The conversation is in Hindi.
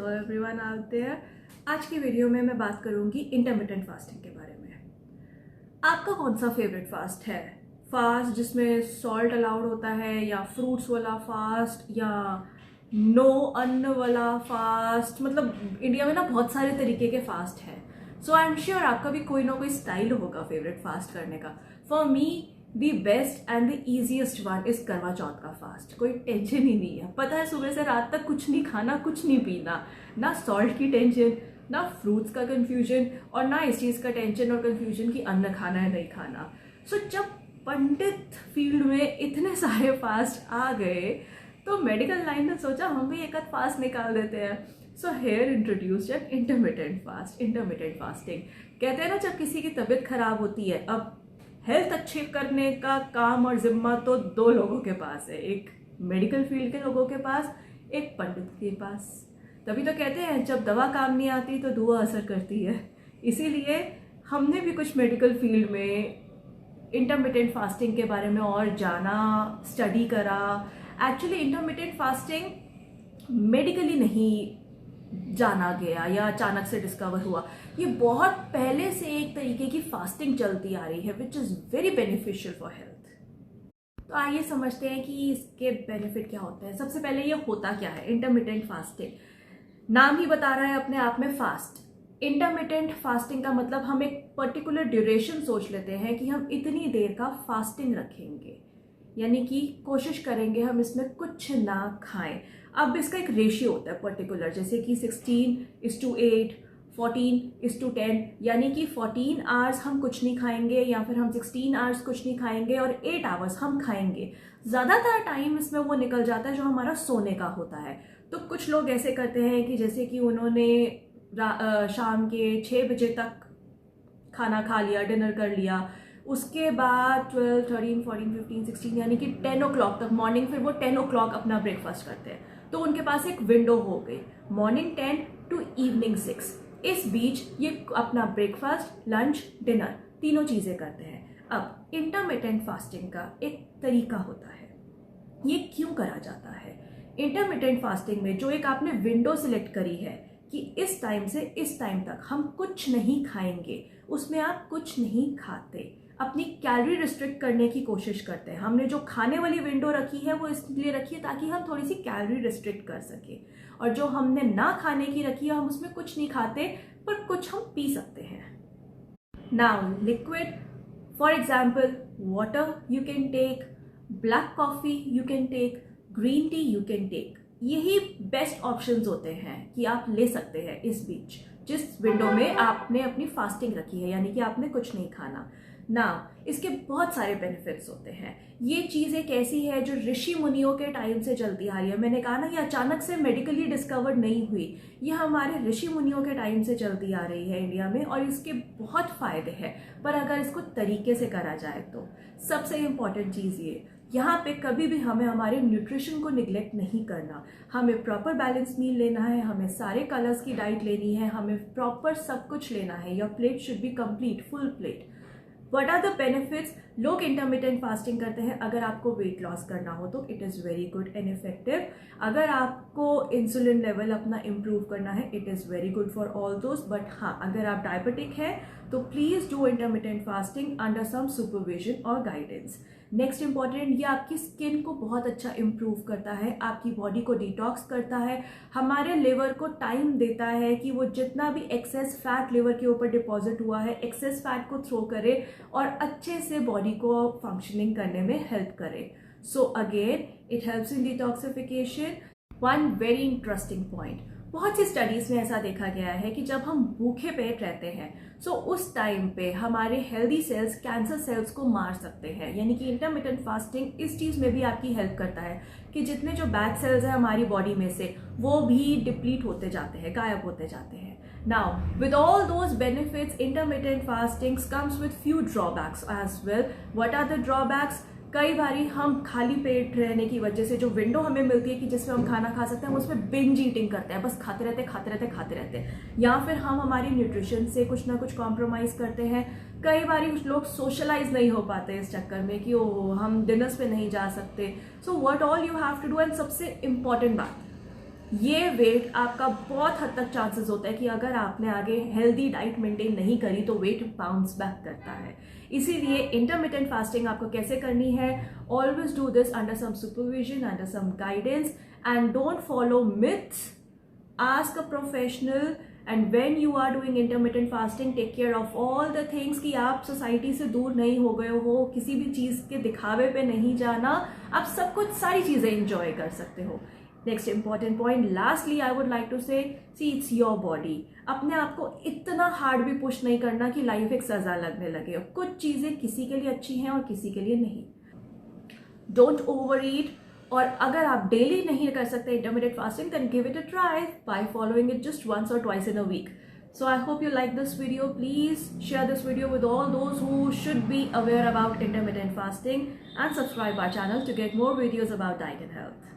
Hello everyone out there. आज की वीडियो में मैं बात करूंगी इंटरमिटेंट फास्टिंग के बारे में। आपका कौन सा फेवरेट फास्ट है? फास्ट जिसमें सॉल्ट अलाउड होता है, या फ्रूट्स वाला फास्ट, या नो अन्न वाला फास्ट? मतलब इंडिया में ना बहुत सारे तरीके के फास्ट हैं। सो आई एम श्योर आपका भी कोई ना कोई स्टाइल होगा फेवरेट फास्ट करने का। For me the best and the easiest one is करवा चौथ का फास्ट। कोई टेंशन ही नहीं है, पता है सुबह से रात तक कुछ नहीं खाना, कुछ नहीं पीना, ना सॉल्ट की टेंशन, ना फ्रूट्स का कंफ्यूजन, और ना इस चीज़ का टेंशन और कंफ्यूजन कि अन्न खाना है नहीं खाना। सो जब पंडित फील्ड में इतने सारे फास्ट आ गए तो मेडिकल लाइन ने सोचा हम भी एक आध फास्ट निकाल देते हैं। So here introduced an intermittent fast. Intermittent fasting कहते हैं ना, जब किसी की तबीयत खराब होती है, अब हेल्थ अच्छे करने का काम और जिम्मा तो दो लोगों के पास है, एक मेडिकल फील्ड के लोगों के पास, एक पंडित के पास। तभी तो कहते हैं जब दवा काम नहीं आती तो दुआ असर करती है। इसीलिए हमने भी कुछ मेडिकल फील्ड में इंटरमिटेंट फास्टिंग के बारे में और जाना, स्टडी करा। एक्चुअली इंटरमिटेंट फास्टिंग मेडिकली नहीं जाना गया या अचानक से डिस्कवर हुआ, ये बहुत पहले से एक तरीके की फास्टिंग चलती आ रही है which is very beneficial for health. तो आइए समझते हैं कि इसके बेनिफिट क्या होते हैं। सबसे पहले ये होता क्या है इंटरमिटेंट फास्टिंग? नाम ही बता रहा है अपने आप में फास्ट। इंटरमिटेंट फास्टिंग का मतलब हम एक पर्टिकुलर ड्यूरेशन सोच लेते हैं कि हम इतनी देर का फास्टिंग रखेंगे, यानी कि कोशिश करेंगे हम इसमें कुछ ना खाएं। अब इसका एक रेशियो होता है पर्टिकुलर, जैसे कि 16:8, 14:10, यानी कि 14 आवर्स हम कुछ नहीं खाएंगे, या फिर हम 16 आवर्स कुछ नहीं खाएंगे और 8 आवर्स हम खाएंगे। ज़्यादातर टाइम इसमें वो निकल जाता है जो हमारा सोने का होता है। तो कुछ लोग ऐसे करते हैं कि जैसे कि उन्होंने शाम के 6 बजे तक खाना खा लिया, डिनर कर लिया, उसके बाद 12, 13, 14, 15, 16 यानी कि 10 ओ क्लॉक तक मॉर्निंग, फिर वो 10 ओ क्लॉक अपना ब्रेकफास्ट करते हैं। तो उनके पास एक विंडो हो गई मॉर्निंग 10 टू इवनिंग 6। इस बीच ये अपना ब्रेकफास्ट, लंच, डिनर तीनों चीज़ें करते हैं। अब इंटरमिटेंट फास्टिंग का एक तरीका होता है। ये क्यों करा जाता है? इंटरमिटेंट फास्टिंग में जो एक आपने विंडो सिलेक्ट करी है कि इस टाइम से इस टाइम तक हम कुछ नहीं खाएंगे, उसमें आप कुछ नहीं खाते, अपनी कैलोरी रिस्ट्रिक्ट करने की कोशिश करते हैं। हमने जो खाने वाली विंडो रखी है वो इसलिए रखी है ताकि हम थोड़ी सी कैलोरी रिस्ट्रिक्ट कर सके, और जो हमने ना खाने की रखी है हम उसमें कुछ नहीं खाते पर कुछ हम पी सकते हैं। Now liquid, for example water you can take, black coffee you can take, green tea you can take. यही बेस्ट ऑप्शंस होते हैं कि आप ले सकते हैं इस बीच जिस विंडो में आपने अपनी फास्टिंग रखी है, यानी कि आपने कुछ नहीं खाना ना। इसके बहुत सारे बेनिफिट्स होते हैं। ये चीज़ एक ऐसी है जो ऋषि मुनियों के टाइम से चलती आ रही है। मैंने कहा ना, ये अचानक से मेडिकली डिस्कवर नहीं हुई, ये हमारे ऋषि मुनियों के टाइम से चलती आ रही है इंडिया में, और इसके बहुत फायदे हैं। पर अगर इसको तरीके से करा जाए तो सबसे इम्पॉर्टेंट चीज़ ये, यहाँ पे कभी भी हमें हमारे न्यूट्रिशन को निगलेक्ट नहीं करना। हमें प्रॉपर बैलेंस मील लेना है, हमें सारे कलर्स की डाइट लेनी है, हमें प्रॉपर सब कुछ लेना है। Your plate should be complete, full plate. What are the benefits? लोग इंटरमिटेंट फास्टिंग करते हैं अगर आपको वेट लॉस करना हो तो it is very good and effective. अगर आपको इंसुलिन लेवल अपना इम्प्रूव करना है, it is very good for all those. But हाँ, अगर आप डायबिटिक हैं तो please do intermittent fasting under some supervision और गाइडेंस। नेक्स्ट इंपॉर्टेंट, ये आपकी स्किन को बहुत अच्छा इम्प्रूव करता है, आपकी बॉडी को डिटॉक्स करता है, हमारे लिवर को टाइम देता है कि वो जितना भी एक्सेस फैट लिवर के ऊपर डिपॉजिट हुआ है, एक्सेस फैट को थ्रो करे और अच्छे से बॉडी को फंक्शनिंग करने में हेल्प करे। So again it helps in detoxification. One very interesting point, बहुत सी स्टडीज़ में ऐसा देखा गया है कि जब हम भूखे पेट रहते हैं सो उस टाइम पे हमारे हेल्दी सेल्स कैंसर सेल्स को मार सकते हैं। यानी कि इंटरमिटेंट फास्टिंग इस चीज़ में भी आपकी हेल्प करता है कि जितने जो बैड सेल्स हैं हमारी बॉडी में से वो भी डिप्लीट होते जाते हैं, गायब होते जाते हैं। Now with all those benefits, intermittent fasting comes with few drawbacks as well. What are the drawbacks? कई बारी हम खाली पेट रहने की वजह से जो विंडो हमें मिलती है कि जिसमें हम खाना खा सकते हैं, हम उसमें बिंज ईटिंग करते हैं, बस खाते रहते हैं, या फिर हम हमारी न्यूट्रिशन से कुछ ना कुछ कॉम्प्रोमाइज करते हैं। कई बारी कुछ लोग सोशलाइज नहीं हो पाते इस चक्कर में कि ओह हम डिनर्स पे नहीं जा सकते। So what all you have to do, and सबसे इम्पॉर्टेंट बात, ये वेट आपका बहुत हद तक चांसेस होता है कि अगर आपने आगे हेल्दी डाइट मेंटेन नहीं करी तो वेट बाउंस बैक करता है। इसीलिए इंटरमिटेंट फास्टिंग आपको कैसे करनी है, always do this under some supervision, under some guidance, and don't follow myths, ask a professional, and when you are doing intermittent fasting take care of all the things कि आप सोसाइटी से दूर नहीं हो गए हो, किसी भी चीज़ के दिखावे पे नहीं जाना, आप सब कुछ सारी चीज़ें इंजॉय कर सकते हो। Next important point, lastly I would like to say, see it's your body. अपने आप को इतना हार्ड भी पुश नहीं करना कि लाइफ एक सजा लगने लगे। कुछ चीज़ें किसी के लिए अच्छी हैं और किसी के लिए नहीं। डोंट ओवर ईट, और अगर आप डेली नहीं कर सकते intermittent fasting, then give it a try by following it just once or twice in a week. So I hope you like this video. Please share this video with all those who should be aware about intermittent fasting, and subscribe our channel to get more videos about diet and health.